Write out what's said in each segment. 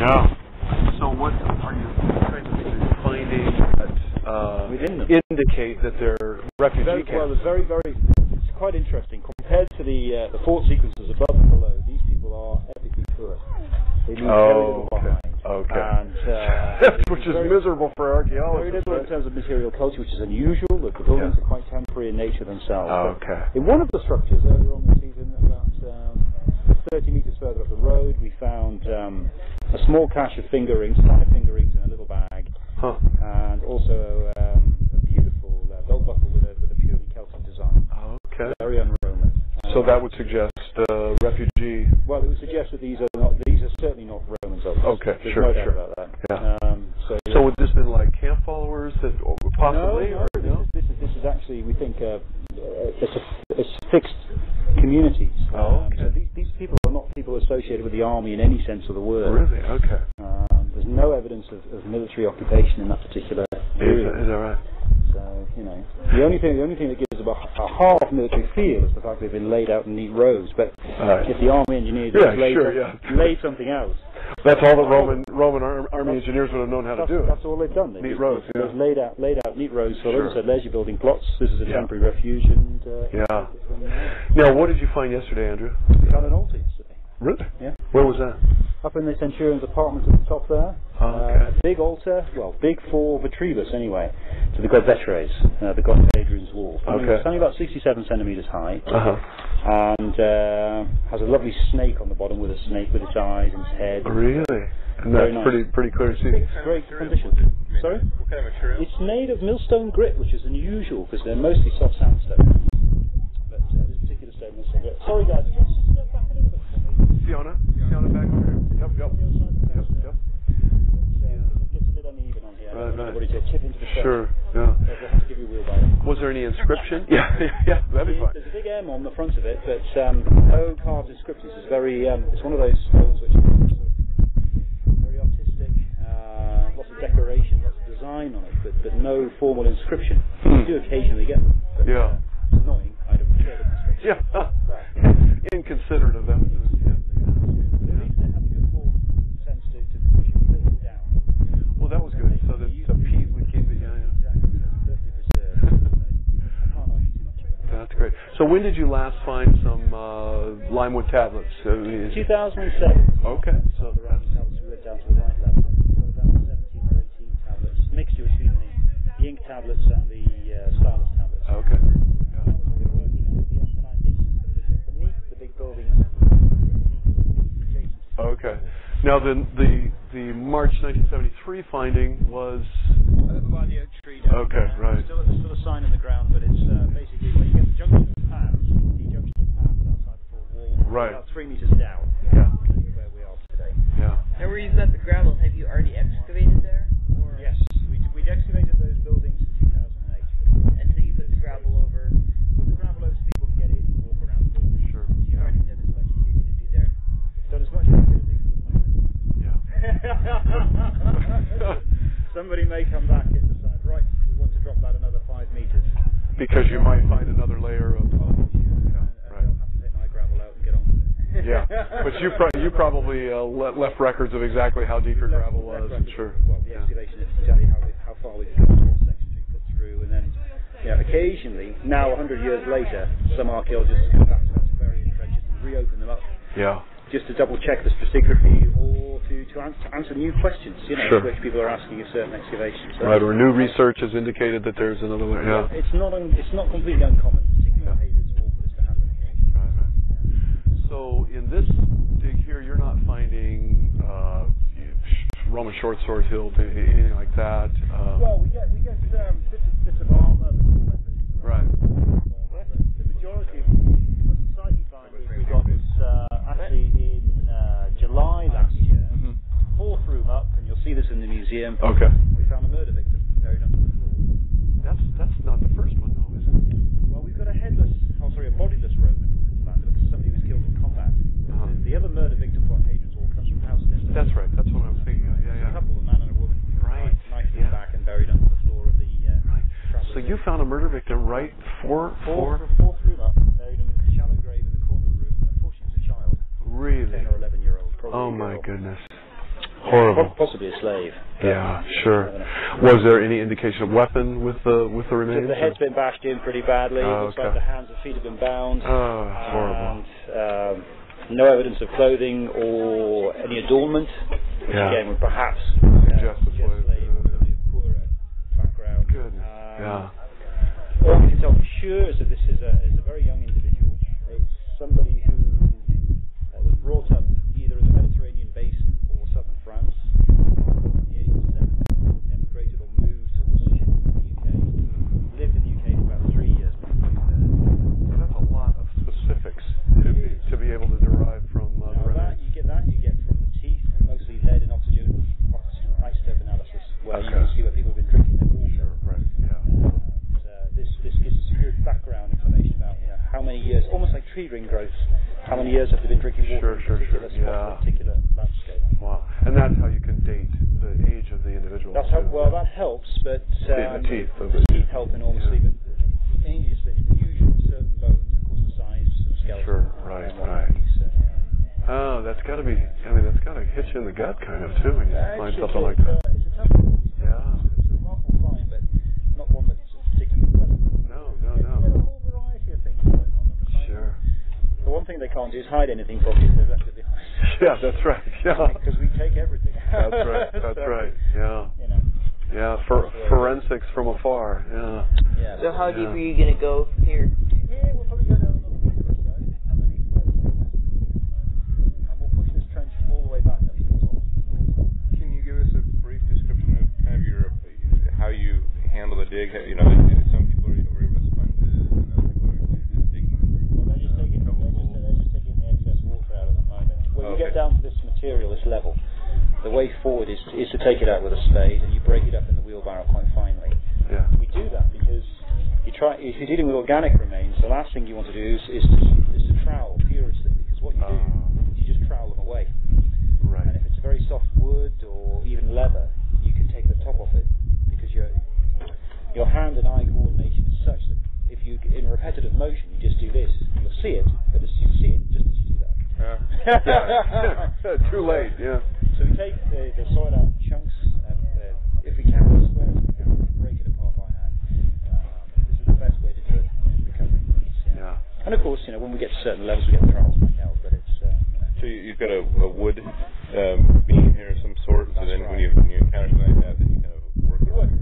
Yeah. So what are you kind of finding that indicate that they're refugee camps? Well, it's quite interesting. Compared to the thought sequences above and below, these people are epically poor. They leave very little behind. Okay. And, which is miserable for archaeologists. Very little in terms of material culture, which is unusual. The buildings are quite temporary in nature themselves. In one of the structures earlier on this season, about 30 metres further up the road, we found a small cache of finger rings, 5 finger rings in a little bag, and also a beautiful belt buckle with a purely Celtic design. Okay. Very un-Roman. So that would suggest refugee. Well, it would suggest that these are certainly not Romans. Okay, There's sure, no doubt sure. about that. Yeah. So would this been like camp followers that possibly? No. This is actually, we think, it's fixed communities. So these people are not people associated with the army in any sense of the word. Really? Okay. There's no evidence of military occupation in that particular area. Is that right? So, the only thing that gives about a half military feel is the fact they've been laid out in neat rows. But if the army engineers laid something out, that's all the Roman army engineers would have known how to do. That's all they've done. Neat rows. They've laid out neat rows. So as I said, leisure building plots. This is a temporary refuge. And Now, what did you find yesterday, Andrew? We found an altar yesterday. Really? Yeah. Where was that? Up in the Centurion's apartment at the top there. A big altar, big for Vitruvius anyway, to the god Veteres, the god of Hadrian's Wall. It's only about 67 centimetres high, and has a lovely snake on the bottom with a snake with its eyes and its head. Really? And that's pretty clear to see. Great condition. Sorry? What kind of material? It's made of millstone grit, which is unusual because they're mostly soft sandstone. But this particular stone is millstone grit. Sorry guys, can you just step back a little bit for me? Fiona back there. Yep. It gets a bit uneven on here. Everybody to chip into the front. Sure. Yeah. We'll have to give you a wheelbarrow. Was there any inscription? Yeah. That'd be fine. There's a big M on the front of it, but no carved inscriptions. It's it's one of those stones which is sort of very artistic, lots of decoration, lots of design on it, but no formal inscription. You do occasionally get them. But, it's annoying. I don't prefer the inscription. Yeah. Inconsiderate of them. Well, that was good. So that the peat would keep it. Exactly. That's perfectly preserved. I can't argue too much about that. That's great. So when did you last find some limewood tablets? 2007. Okay. So the round tablets we went down to the right level. We've got about 17 or 18 tablets, mixture between the ink tablets and the stylus tablets. Okay. We were working with the M9 system beneath the big buildings. Okay. Now the March 1973 finding was over by the oak tree. Right. Still a sign in the ground, but it's basically when you get the junction of paths, outside the fort wall, right, about 3 meters down. Where we are today. Yeah. And where you got the gravel, have you already excavated there? Or? Yes, we'd excavated those buildings in 2008. And so you put the gravel over. Put the gravel over so people can get in and walk around the building. Sure. You've already done as much as you're going to do there. Done as much as we're going to do for the moment. Somebody may come back and decide, right, we want to drop that another 5 meters. Because you might find another layer of. I'll have to take my gravel out and get on with it. Yeah, but you probably left records of exactly how deep your gravel was. Sure. Well, the excavation is exactly how far we've got, what sections we put through, and then occasionally, now 100 years later, some archaeologists come back to those buried trenches and reopen them up. Yeah. Just to double check the stratigraphy or to answer new questions, which people are asking of certain excavations. So right, or new research has indicated that there's another layer. Yeah. It's not completely uncommon, particularly on Hadrian's Wall, for this to happen occasionally. Right. So in this dig here, you're not finding Roman short sword hilt, anything like that. Well, we get bits of armor, right. The majority of most exciting findings we got was actually in July last year. 4th room up, and you'll see this in the museum. Okay. We found a murder victim buried under the floor. That's not the first one though, is it? Well, we've got a bodiless Roman from this land because somebody was killed in combat. The other murder victim for Hadrian's Wall comes from Houston. That's right. That's what I was thinking of. Yeah. A couple, a man and a woman, knifed in the back and buried under the floor of the. So you found a murder victim right fourth room up, buried in a shallow grave in the corner of the room. Unfortunately, it was a child. Really? 10 or 11-year-old. Oh my goodness. Horrible. Possibly a slave. Yeah, sure. Was there any indication of weapon with the remains? The head's been bashed in pretty badly. Looks like the hands and feet have been bound. Oh, horrible. And no evidence of clothing or any adornment, which again would perhaps suggest a poorer background. Yeah. All we can tell for sure is that this is a very young individual. It's somebody who was brought up either in the Mediterranean basin or southern France. At the age of 7, emigrated or moved towards the UK. Lived in the UK for about 3 years. That's a lot of specifics to be able to derive from the remains. You get from the teeth, and mostly lead and oxygen isotope analysis, where you can see where people have been drinking their water. Sure, right, yeah. This gives us good background information about how many years, almost like tree ring growth, how many years have they been drinking water in a particular landscape. Wow. And that's how you can date the age of the individual. That's how, well, that helps, but the teeth help enormously, but mainly it's the usual certain bones, and of course the size of the skeleton. Sure, right. Oh, that's got to be, that's got to hit you in the gut kind of too when you find something like that. It's a tough one. Yeah. It's a remarkable find, but not one that's particularly pleasant. No. There's a whole variety of things going on. Sure. The one thing they can't do is hide anything from you if they've left it behind. Yeah, that's right. Yeah. Because we take everything. That's right. That's right. Yeah. Yeah. Forensics from afar. Yeah. So how deep are you gonna go from here? Yeah, we'll probably go down another meter or so underneath where the water's cooling, and we'll push this trench all the way back up to the top. Can you give us a brief description of kind of how you handle the dig? Some people are over with sponges, and other people are just digging. Well, they're just taking the excess water out at the moment. When you get down to this material, this level, the way forward is to take it out with a spade, and you break it up in the wheelbarrow quite finely. Yeah. We do that because if you're dealing with organic remains, the last thing you want to do is to trowel furiously, because what you do is you just trowel them away. Right. And if it's very soft wood or even leather, you can take the top off it, because your hand and eye coordination is such that if you, in repetitive motion, you just do this, you'll see it, but you see it just as you do that. Yeah. Too late. Yeah. So we take the soil out in chunks, if we can, square as we can, break it apart by hand. This is the best way to do it in recovery. Yeah. And of course, when we get to certain levels, we get the trials back out, but it's. So you've got a wood beam here of some sort, so then when you encounter something like that, then you kind of work around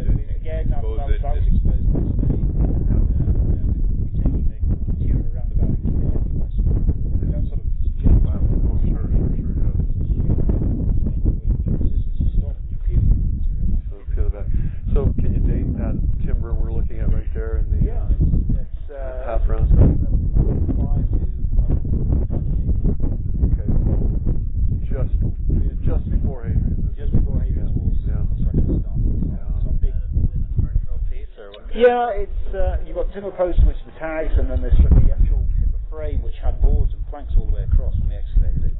it. Again, that was exposed by spade. We take the material around about it. We don't sort of. So can you date that timber we're looking at right there in the it's half round? 5 to Okay, so just before Hadrian. Just before Hadrian's Walls construction started. It's you've got timber posts which are the tags, and then there's the actual timber frame which had boards and planks all the way across when we excavated it.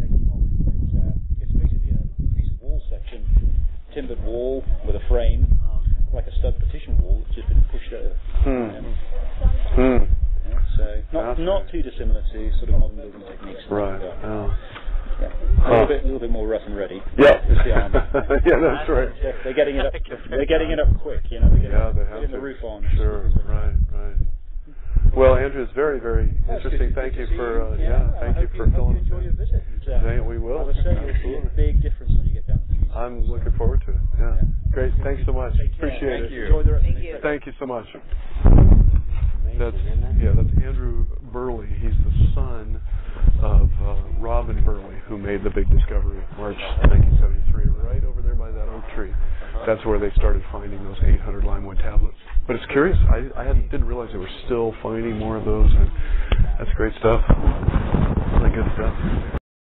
Taking them off. It's basically a piece of wall section, timbered wall with a frame, like a stud partition wall, which has been pushed over. So not too dissimilar to sort of modern building techniques. Right. A little bit more rough and ready. Yeah. It's the army. Yeah, that's right. They're getting it up. They're getting it up quick. They're getting the roof on. Sure. Right. Well, Andrew, it's very, very interesting. Thank you for thank you for filling us in. Enjoy your visit. We will. As I say, you'll see a big difference when you get down to the museum. I'm looking forward to it. Yeah. Great. Thanks so much. Appreciate it. Enjoy the rest of the day. Thank you so much. That's Andrew Burley. He's the son of Robin Burley, who made the big discovery March 1973, right over there by that oak tree. That's where they started finding those 800 limewood tablets. But it's curious. I didn't realize they were still finding more of those, and that's great stuff. Really good stuff.